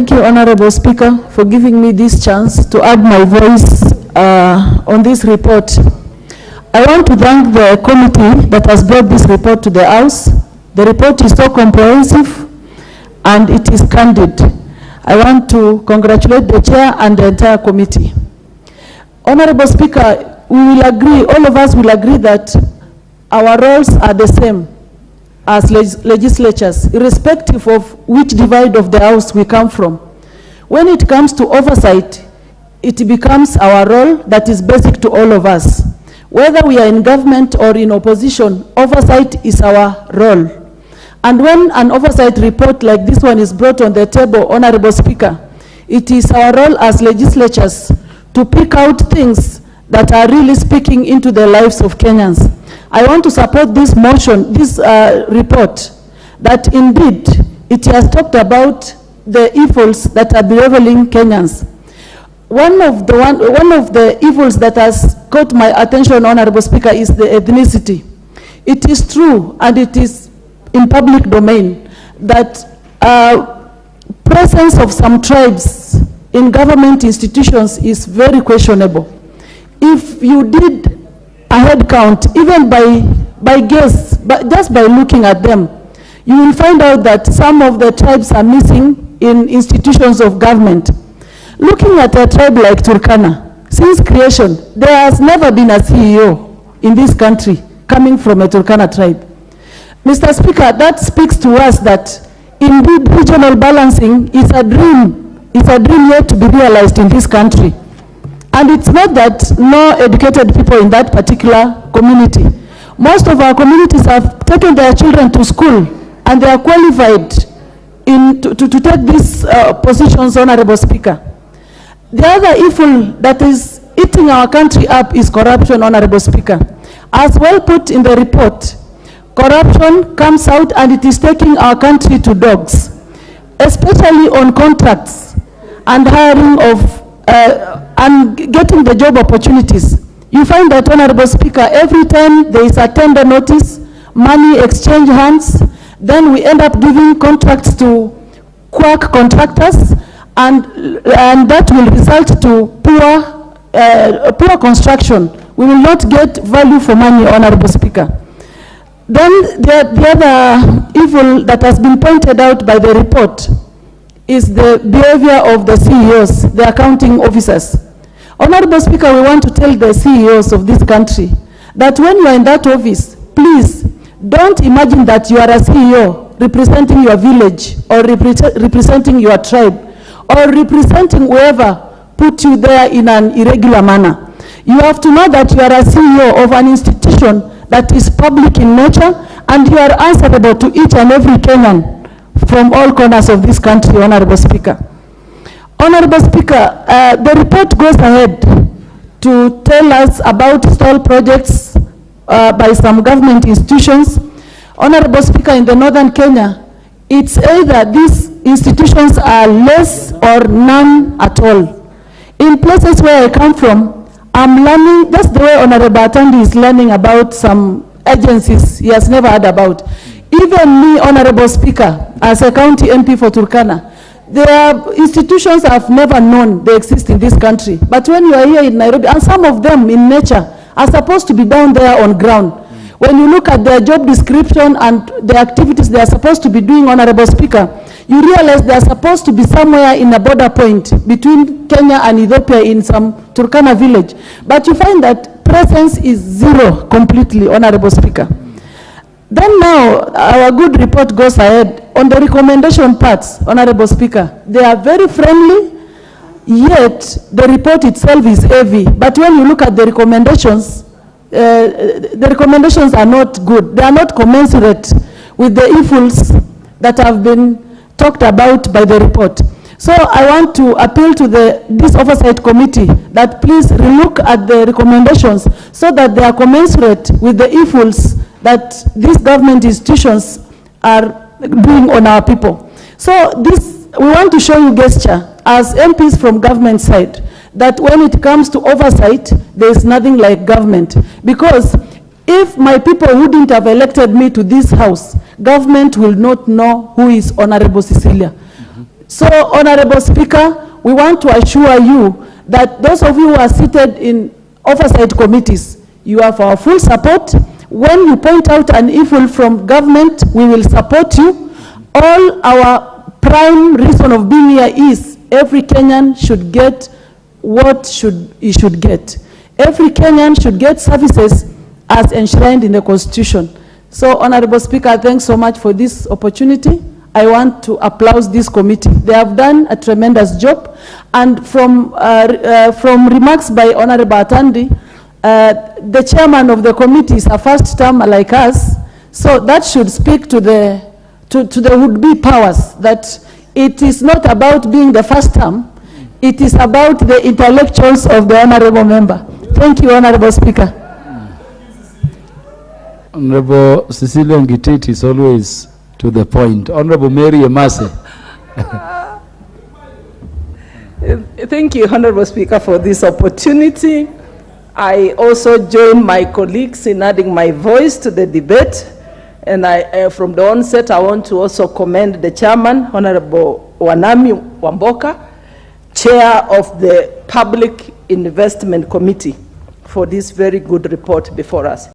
Thank you, Honorable Speaker, for giving me this chance to add my voice on this report. I want to thank the committee that has brought this report to the House. The report is so comprehensive and it is candid. I want to congratulate the chair and the entire committee. Honorable Speaker, we will agree, all of us will agree that our roles are the same as legislatures, irrespective of which divide of the House we come from. When it comes to oversight, it becomes our role that is basic to all of us. Whether we are in government or in opposition, oversight is our role. And when an oversight report like this one is brought on the table, Honorable Speaker, it is our role as legislatures to pick out things that are really speaking into the lives of Kenyans. I want to support this motion, this report, that indeed it has talked about the evils that are bedeviling Kenyans. One of the evils that has caught my attention, Honorable Speaker, is the ethnicity. It is true, and it is in public domain, that presence of some tribes in government institutions is very questionable. If you did a head count, even by guess, but just by looking at them, you will find out that some of the tribes are missing in institutions of government. Looking at a tribe like Turkana, since creation, there has never been a CEO in this country coming from a Turkana tribe. Mr. Speaker, that speaks to us that indeed regional balancing is a dream yet to be realized in this country. And it's not that no educated people in that particular community. Most of our communities have taken their children to school and they are qualified to take these positions, Honorable Speaker. The other evil that is eating our country up is corruption, Honorable Speaker. As well put in the report, corruption comes out and it is taking our country to dogs, especially on contracts and hiring of and getting the job opportunities. You find that, Honorable Speaker, every time there is a tender notice, money exchange hands, then we end up giving contracts to quack contractors, and that will result to poor construction. We will not get value for money, Honorable Speaker. Then the other evil that has been pointed out by the report is the behavior of the CEOs, the accounting officers. Honorable Speaker, we want to tell the CEOs of this country that when you are in that office, please don't imagine that you are a CEO representing your village or representing your tribe or representing whoever put you there in an irregular manner. You have to know that you are a CEO of an institution that is public in nature, and you are answerable to each and every Kenyan from all corners of this country, Honorable Speaker. Honorable Speaker, the report goes ahead to tell us about stalled projects by some government institutions. Honorable Speaker, in the northern Kenya, it's either these institutions are less or none at all. In places where I come from, I'm learning, just the way Honorable Atandi is learning about some agencies he has never heard about. Even me, Honorable Speaker, as a county MP for Turkana, there are institutions I've never known they exist in this country. But when you are here in Nairobi, and some of them in nature are supposed to be down there on ground. When you look at their job description and the activities they are supposed to be doing, Honorable Speaker, you realize they are supposed to be somewhere in a border point between Kenya and Ethiopia in some Turkana village. But you find that presence is zero completely, Honorable Speaker. Then now, our good report goes ahead. On the recommendation parts, Honorable Speaker, they are very friendly, yet the report itself is heavy. But when you look at the recommendations are not good. They are not commensurate with the evils that have been talked about by the report. So I want to appeal to this oversight committee that please relook at the recommendations so that they are commensurate with the evils that these government institutions are doing on our people. So we want to show you gesture as MPs from government side that when it comes to oversight, there is nothing like government. Because if my people wouldn't have elected me to this house, government will not know who is Honorable Cecilia. So, Honorable Speaker, we want to assure you that those of you who are seated in oversight committees, you have our full support. When you point out an evil from government, we will support you. All our prime reason of being here is every Kenyan should get what he should get. Every Kenyan should get services as enshrined in the Constitution. So, Honorable Speaker, thanks so much for this opportunity. I want to applaud this committee. They have done a tremendous job. And from remarks by Honorable Atandi, the chairman of the committee is a first term like us. So that should speak to the would-be powers that it is not about being the first term. It is about the intellectuals of the honorable member. Thank you, Honorable Speaker. Honorable Cecilia Ngititi is always to the point. Honorable Mary Emase. Thank you, Honorable Speaker, for this opportunity. I also join my colleagues in adding my voice to the debate. And from the onset, I want to also commend the chairman, Honorable Wanami Wamboka, chair of the Public Investment Committee, for this very good report before us.